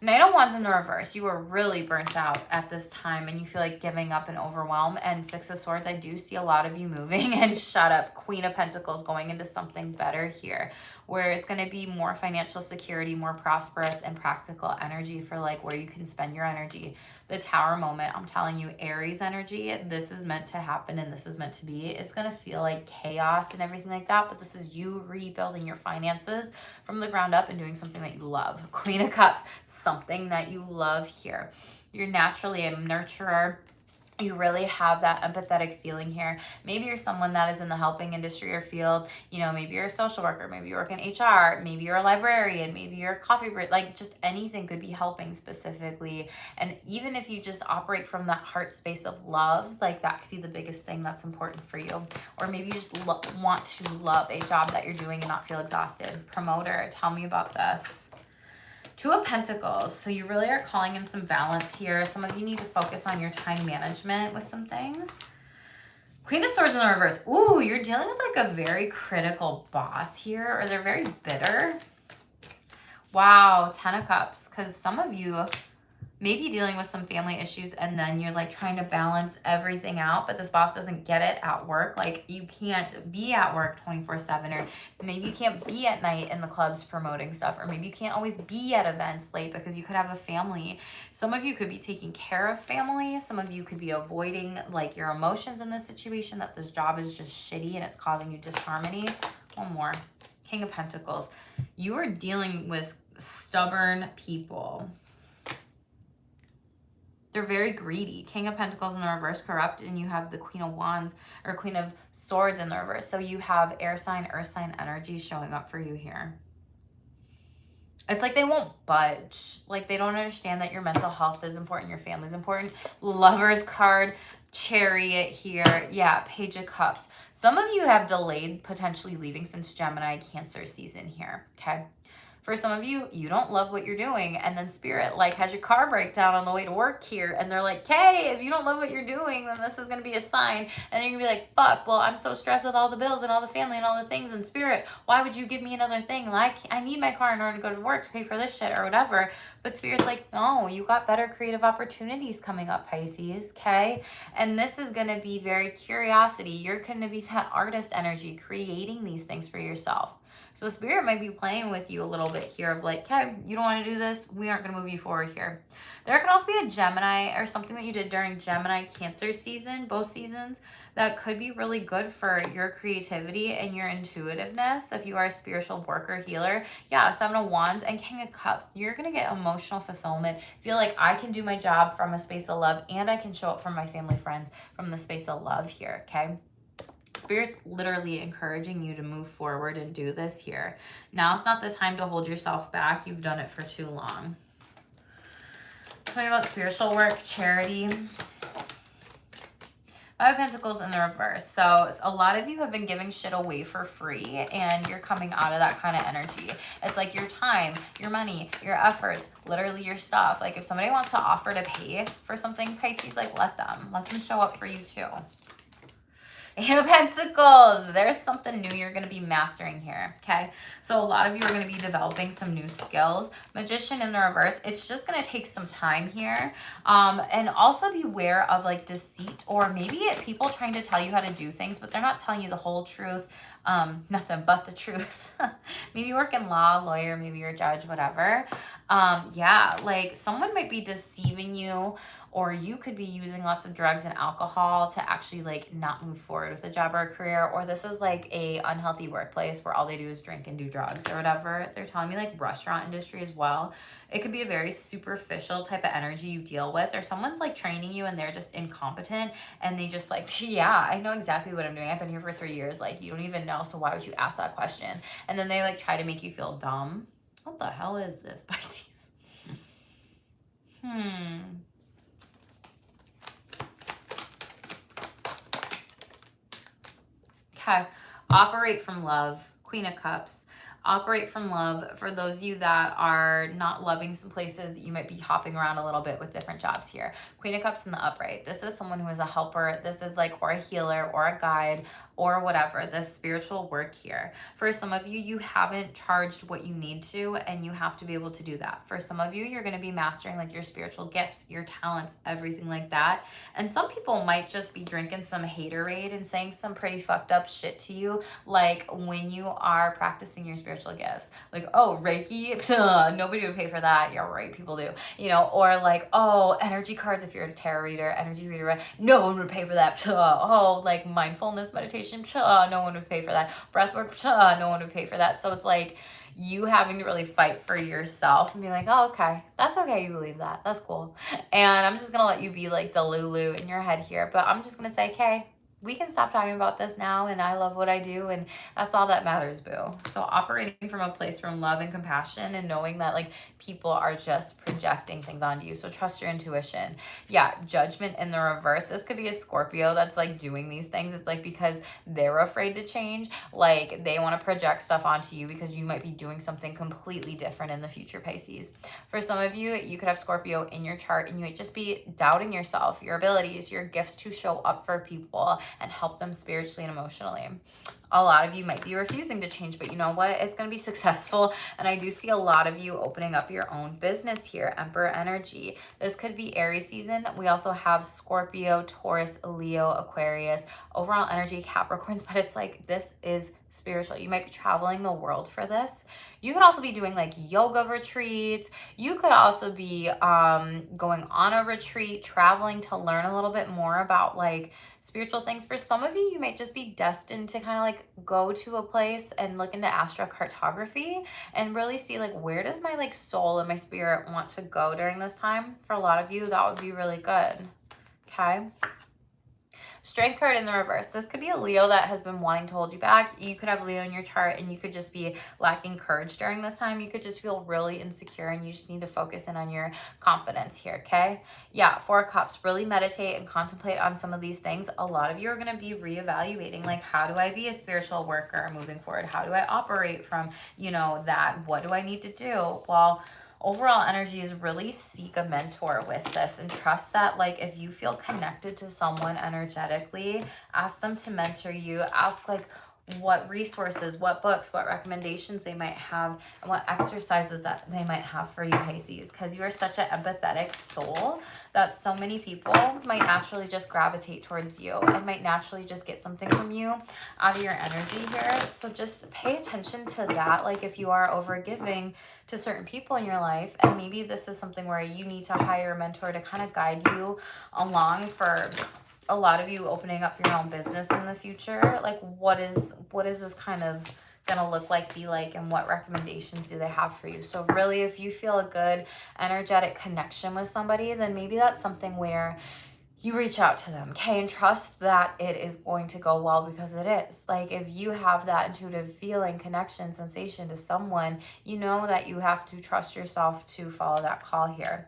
Knight of Wands in the reverse. You were really burnt out at this time and you feel like giving up and overwhelmed. And Six of Swords, I do see a lot of you moving and shut up. Queen of Pentacles going into something better here, where it's going to be more financial security, more prosperous and practical energy for like where you can spend your energy. The Tower moment, I'm telling you, Aries energy, this is meant to happen and this is meant to be. It's going to feel like chaos and everything like that, but this is you rebuilding your finances from the ground up and doing something that you love. Queen of Cups, something that you love here. You're naturally a nurturer. You really have that empathetic feeling here. Maybe you're someone that is in the helping industry or field. You know, maybe you're a social worker, maybe you work in HR, maybe you're a librarian, maybe you're a coffee break, like just anything could be helping specifically. And even if you just operate from that heart space of love, like that could be the biggest thing that's important for you. Or maybe you just want to love a job that you're doing and not feel exhausted. Promoter, tell me about this. Two of Pentacles. So you really are calling in some balance here. Some of you need to focus on your time management with some things. Queen of Swords in the reverse. Ooh, you're dealing with like a very critical boss here, or they're very bitter. Wow, 10 of Cups. Because some of you may be dealing with some family issues and then you're like trying to balance everything out, but this boss doesn't get it at work. Like you can't be at work 24/7, or maybe you can't be at night in the clubs promoting stuff, or maybe you can't always be at events late because you could have a family. Some of you could be taking care of family. Some of you could be avoiding like your emotions in this situation, that this job is just shitty and it's causing you disharmony. One more. King of Pentacles. You are dealing with stubborn people. They're very greedy. King of Pentacles in the reverse, corrupt, and you have the Queen of Wands or Queen of Swords in the reverse. So you have air sign, earth sign energy showing up for you here. It's like they won't budge. Like they don't understand that your mental health is important, your family is important. Lovers card, Chariot here. Yeah, Page of Cups. Some of you have delayed potentially leaving since Gemini Cancer season here, okay? For some of you, you don't love what you're doing, and then Spirit like has your car break down on the way to work here, and they're like, hey, if you don't love what you're doing, then this is going to be a sign. And you're going to be like, fuck, well, I'm so stressed with all the bills and all the family and all the things, and Spirit, why would you give me another thing? Like, I need my car in order to go to work to pay for this shit or whatever. But Spirit's like, no, you got better creative opportunities coming up, Pisces, okay? And this is going to be very curiosity. You're going to be that artist energy, creating these things for yourself. So Spirit might be playing with you a little bit here of like, okay, you don't want to do this, we aren't going to move you forward here. There could also be a Gemini or something that you did during Gemini Cancer season, both seasons, that could be really good for your creativity and your intuitiveness. If you are a spiritual worker, healer, yeah, 7 of Wands and King of Cups, you're going to get emotional fulfillment. Feel like I can do my job from a space of love, and I can show up for my family, friends from the space of love here, okay? Spirit's literally encouraging you to move forward and do this here. Now it's not the time to hold yourself back. You've done it for too long. Tell me about spiritual work, charity. 5 of Pentacles in the reverse. So a lot of you have been giving shit away for free, and you're coming out of that kind of energy. It's like your time, your money, your efforts, literally your stuff. Like if somebody wants to offer to pay for something, Pisces, like let them show up for you too. 8 of Pentacles. There's something new you're going to be mastering here, okay? So a lot of you are going to be developing some new skills. Magician in the reverse. It's just going to take some time here. And also beware of like deceit, or maybe people trying to tell you how to do things, but they're not telling you the whole truth. Nothing but the truth. Maybe you work in law, lawyer, maybe you're a judge, whatever. Yeah, like someone might be deceiving you, or you could be using lots of drugs and alcohol to actually like not move forward with a job or a career, or this is like a unhealthy workplace where all they do is drink and do drugs or whatever. They're telling me like restaurant industry as well. It could be a very superficial type of energy you deal with, or someone's like training you and they're just incompetent and they just like, yeah, I know exactly what I'm doing. I've been here for 3 years. Like you don't even know. So why would you ask that question? And then they like try to make you feel dumb. What the hell is this, Pisces? Okay. Operate from love. Queen of Cups. Operate from love. For those of you that are not loving some places, you might be hopping around a little bit with different jobs here. Queen of Cups in the upright. This is someone who is a helper. This is like, or a healer or a guide or whatever, this spiritual work here. For some of you, you haven't charged what you need to, and you have to be able to do that. For some of you, you're going to be mastering like your spiritual gifts, your talents, everything like that. And some people might just be drinking some haterade and saying some pretty fucked up shit to you, like when you are practicing your spiritual gifts. Like, oh, Reiki, nobody would pay for that. Yeah, right, people do. You know, or like, oh, energy cards, if you're a tarot reader, energy reader, no one would pay for that. Oh, like mindfulness meditation, no one would pay for that. Breathwork, no one would pay for that. So it's like you having to really fight for yourself and be like, oh, okay, that's okay, you believe that, that's cool. And I'm just gonna let you be like Delulu in your head here, but I'm just gonna say, okay, we can stop talking about this now, and I love what I do, and that's all that matters, boo. So operating from a place from love and compassion, and knowing that like people are just projecting things onto you. So trust your intuition. Yeah, judgment in the reverse. This could be a Scorpio that's like doing these things. It's like because they're afraid to change, like they want to project stuff onto you because you might be doing something completely different in the future, Pisces. For some of you, you could have Scorpio in your chart, and you might just be doubting yourself, your abilities, your gifts to show up for people and help them spiritually and emotionally. A lot of you might be refusing to change, but you know what? It's going to be successful. And I do see a lot of you opening up your own business here. Emperor energy. This could be Aries season. We also have Scorpio, Taurus, Leo, Aquarius, overall energy, Capricorns, but it's like, this is spiritual. You might be traveling the world for this. You could also be doing like yoga retreats. You could also be going on a retreat, traveling to learn a little bit more about like spiritual things. For some of you, you might just be destined to kind of like go to a place and look into astrocartography and really see like, where does my like soul and my spirit want to go during this time? For a lot of you, that would be really good. Okay. Strength card in the reverse. This could be a Leo that has been wanting to hold you back. You could have Leo in your chart, and you could just be lacking courage during this time. You could just feel really insecure, and you just need to focus in on your confidence here, okay? Yeah, Four of Cups. Really meditate and contemplate on some of these things. A lot of you are going to be reevaluating, like, how do I be a spiritual worker moving forward? How do I operate from, you know, that? What do I need to do? Well, overall energy is really seek a mentor with this, and trust that like if you feel connected to someone energetically, ask them to mentor you. Ask like what resources, what books, what recommendations they might have, and what exercises that they might have for you, Pisces, because you are such an empathetic soul that so many people might naturally just gravitate towards you and might naturally just get something from you out of your energy here. So just pay attention to that. Like if you are over giving to certain people in your life, and maybe this is something where you need to hire a mentor to kind of guide you along. For a lot of you opening up your own business in the future, like what is this kind of gonna look like, be like, and what recommendations do they have for you? So really, if you feel a good energetic connection with somebody, then maybe that's something where you reach out to them, okay, and trust that it is going to go well, because it is. Like if you have that intuitive feeling, connection, sensation to someone, you know that you have to trust yourself to follow that call here.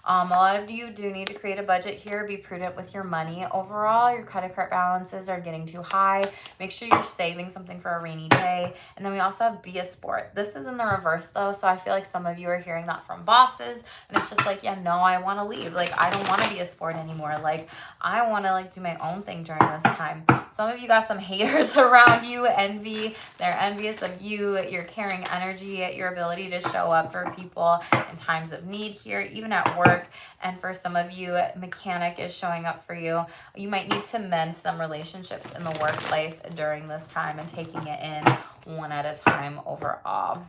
A lot of you do need to create a budget here. Be prudent with your money. Overall, your credit card balances are getting too high. Make sure you're saving something for a rainy day. And then we also have be a sport. This is in the reverse though, so I feel like some of you are hearing that from bosses, and it's just like, yeah, no, I want to leave. Like I don't want to be a sport anymore. Like I want to like do my own thing during this time. Some of you got some haters around you, envy. They're envious of you, your caring energy, your ability to show up for people in times of need here, even at work. And for some of you, mechanic is showing up for you. You might need to mend some relationships in the workplace during this time and taking it in one at a time overall.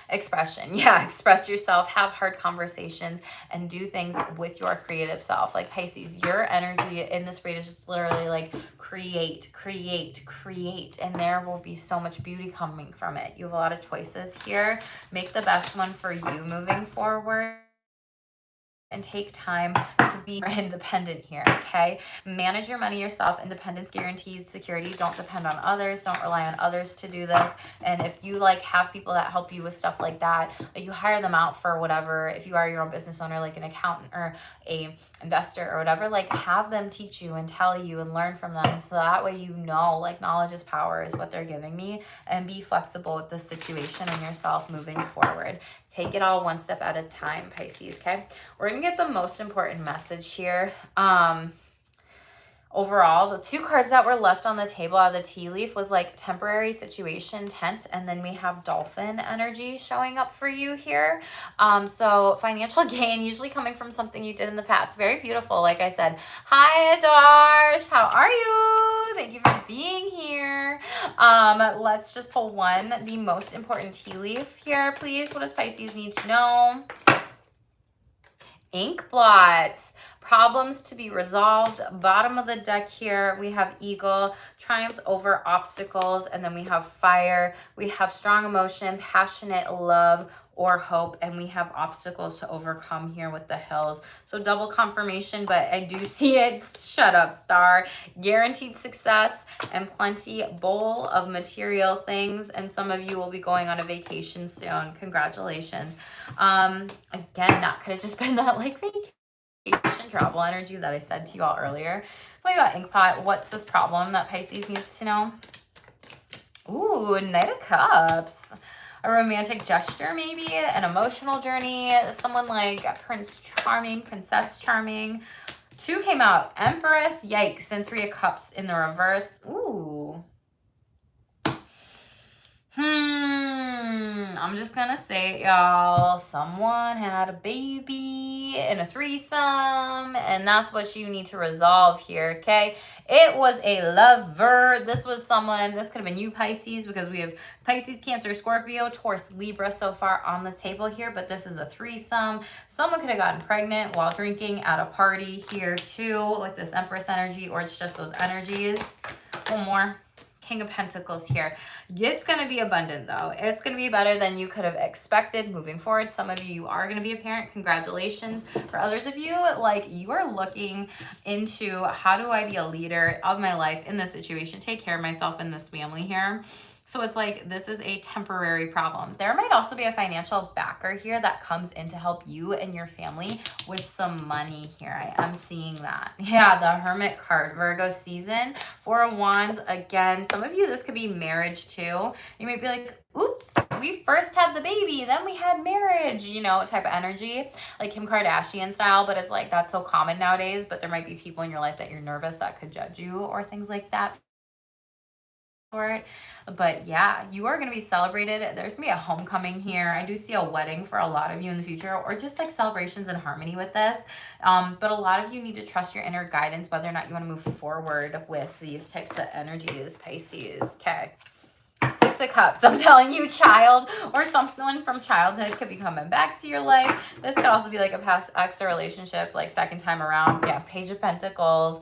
Expression. Yeah, express yourself, have hard conversations, and do things with your creative self. Like Pisces, your energy in this read is just literally like create, create, create, and there will be so much beauty coming from it. You have a lot of choices here. Make the best one for you moving forward. and take time to be independent here, okay? Manage your money yourself. Independence guarantees security. Don't depend on others. Don't rely on others to do this. And if you like have people that help you with stuff like that, like you hire them out for whatever, if you are your own business owner, like an accountant or a investor or whatever, like have them teach you and tell you and learn from them, so that way you know, like, knowledge is power is what they're giving me. And be flexible with the situation and yourself moving forward. Take it all one step at a time, Pisces. Okay, we're gonna get the most important message here. Overall, the two cards that were left on the table out of the tea leaf was like temporary situation, tent, and then we have dolphin energy showing up for you here. So financial gain usually coming from something you did in the past. Very beautiful, like I said. Hi, Adarsh. How are you? Thank you for being here. Let's just pull one, the most important tea leaf here, please. What does Pisces need to know? Ink blots. Problems to be resolved. Bottom of the deck here, we have eagle, triumph over obstacles, and then we have fire. We have strong emotion, passionate love or hope, and we have obstacles to overcome here with the hills. So double confirmation, but I do see it. Shut up, star. Guaranteed success and plenty bowl of material things, and some of you will be going on a vacation soon. Congratulations. Again, that could have just been that like vacation travel energy that I said to you all earlier. So we got Inkpot. What's this problem that Pisces needs to know? Ooh, Knight of Cups. A romantic gesture, maybe an emotional journey. Someone like Prince Charming, Princess Charming. Two came out. Empress, yikes, and Three of Cups in the reverse. Ooh. I'm just gonna say, y'all, someone had a baby in a threesome, and that's what you need to resolve here, okay? It was a lover. This was someone, this could have been you, Pisces, because we have Pisces, Cancer, Scorpio, Taurus, Libra so far on the table here, but this is a threesome. Someone could have gotten pregnant while drinking at a party here too, with this Empress energy, or it's just those energies. One more. King of Pentacles here. It's going to be abundant though. It's going to be better than you could have expected moving forward. Some of you are going to be a parent. Congratulations. For others of you, like you are looking into how do I be a leader of my life in this situation, take care of myself in this family here. So it's like, this is a temporary problem. There might also be a financial backer here that comes in to help you and your family with some money here. I am seeing that. Yeah, the Hermit card, Virgo season, Four of Wands. Again, some of you, this could be marriage too. You might be like, oops, we first had the baby, then we had marriage, you know, type of energy, like Kim Kardashian style, but it's like, that's so common nowadays, but there might be people in your life that you're nervous that could judge you or things like that. But yeah, you are going to be celebrated. There's going to be a homecoming here. I do see a wedding for a lot of you in the future, or just like celebrations in harmony with this. But a lot of you need to trust your inner guidance, whether or not you want to move forward with these types of energies, Pisces. Okay. Six of Cups. I'm telling you, child or someone from childhood could be coming back to your life. This could also be like a past ex or relationship, like second time around. Yeah, Page of Pentacles.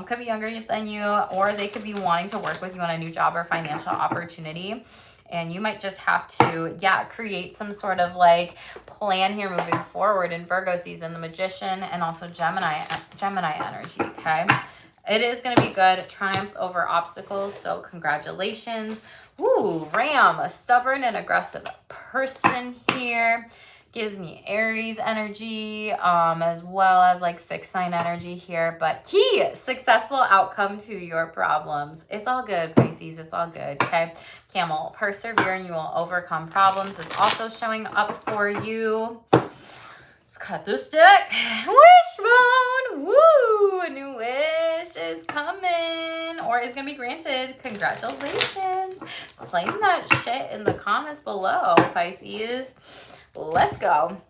Could be younger than you, or they could be wanting to work with you on a new job or financial opportunity. And you might just have to, yeah, create some sort of like plan here moving forward in Virgo season, the Magician, and also Gemini energy, okay? It is going to be good. Triumph over obstacles, so congratulations. Ooh, Ram, a stubborn and aggressive person here. Gives me Aries energy, as well as like fixed sign energy here. But key, successful outcome to your problems. It's all good, Pisces. It's all good, okay? Camel, persevere and you will overcome problems is also showing up for you. Let's cut this deck. Wishbone, woo! A new wish is coming, or is going to be granted. Congratulations. Claim that shit in the comments below, Pisces. Let's go.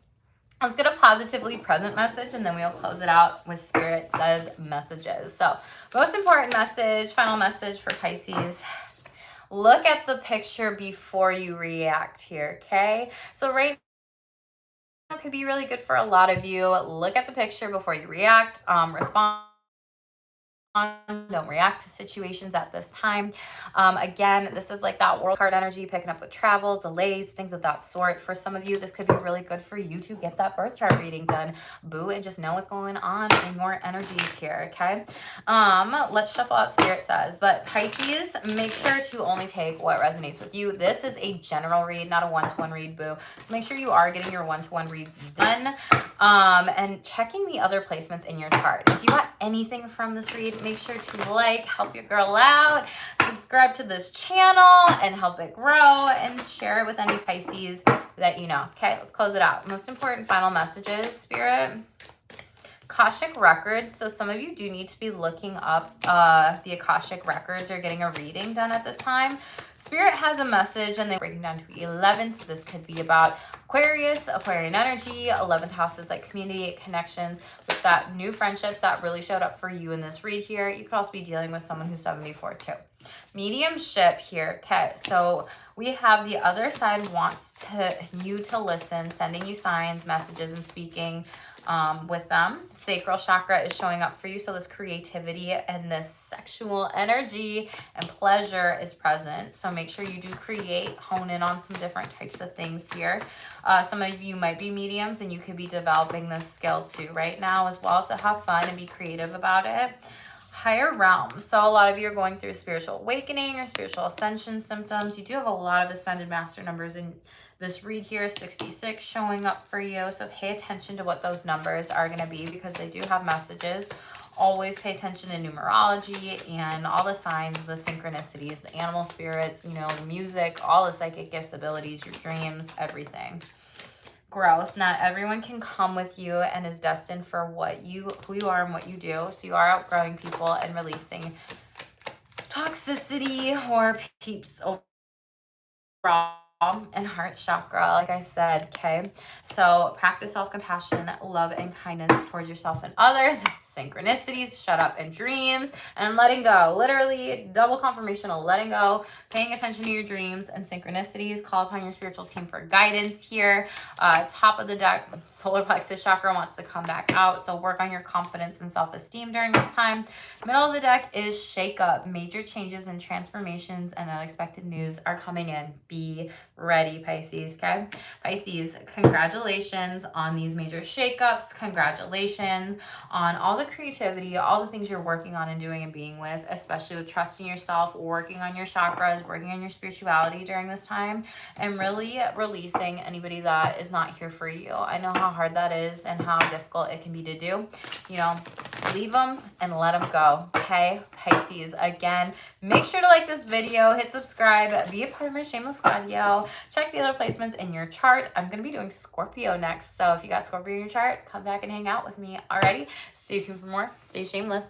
Let's get a positively present message, and then we'll close it out with Spirit Says messages. So most important message, final message for Pisces. Look at the picture before you react here, okay? So right now could be really good for a lot of you. Look at the picture before you react. Respond don't react to situations at this time. Again, this is like that world card energy, picking up with travel, delays, things of that sort. For some of you, this could be really good for you to get that birth chart reading done, boo, and just know what's going on in your energies here, okay? Let's shuffle out Spirit says. But Pisces, make sure to only take what resonates with you. This is a general read, not a one-to-one read, boo. So make sure you are getting your one-to-one reads done. And checking the other placements in your chart. If you got anything from this read, make sure to like, help your girl out, subscribe to this channel and help it grow, and share it with any Pisces that you know. Okay, let's close it out. Most important final messages, Spirit. Akashic records. So some of you do need to be looking up the Akashic records or getting a reading done at this time. Spirit has a message and they're breaking down to 11th. This could be about Aquarius, Aquarian energy. 11th house is like community connections, which that new friendships that really showed up for you in this read here. You could also be dealing with someone who's 74 too. Mediumship here. Okay, so we have the other side wants you to listen, sending you signs, messages, and speaking with them. Sacral chakra is showing up for you, so this creativity and this sexual energy and pleasure is present. So make sure you do create, hone in on some different types of things here. Some of you might be mediums and you could be developing this skill too right now as well, so have fun and be creative about it. Higher realms. So a lot of you are going through spiritual awakening or spiritual ascension symptoms. You do have a lot of ascended master numbers in this read here, 66 showing up for you. So pay attention to what those numbers are going to be because they do have messages. Always pay attention to numerology and all the signs, the synchronicities, the animal spirits, you know, the music, all the psychic gifts, abilities, your dreams, everything. Growth. Not everyone can come with you and is destined for who you are and what you do. So you are outgrowing people and releasing toxicity or peeps overall. And heart chakra, like I said, okay? So practice self-compassion, love, and kindness towards yourself and others. Synchronicities, shut up and dreams, and letting go. Literally, double confirmation of letting go, paying attention to your dreams and synchronicities. Call upon your spiritual team for guidance here. Top of the deck, solar plexus chakra wants to come back out, so work on your confidence and self-esteem during this time. Middle of the deck is shake up. Major changes and transformations and unexpected news are coming in. Be ready, Pisces, okay? Pisces, congratulations on these major shakeups. Congratulations on all the creativity, all the things you're working on and doing and being with, especially with trusting yourself, working on your chakras, working on your spirituality during this time, and really releasing anybody that is not here for you. I know how hard that is and how difficult it can be to do. You know, leave them and let them go, okay? Pisces, again, make sure to like this video, hit subscribe, be a part of my Shameless audio, check the other placements in your chart. I'm going to be doing Scorpio next, so if you got Scorpio in your chart, come back and hang out with me. Alrighty, stay tuned for more. Stay shameless.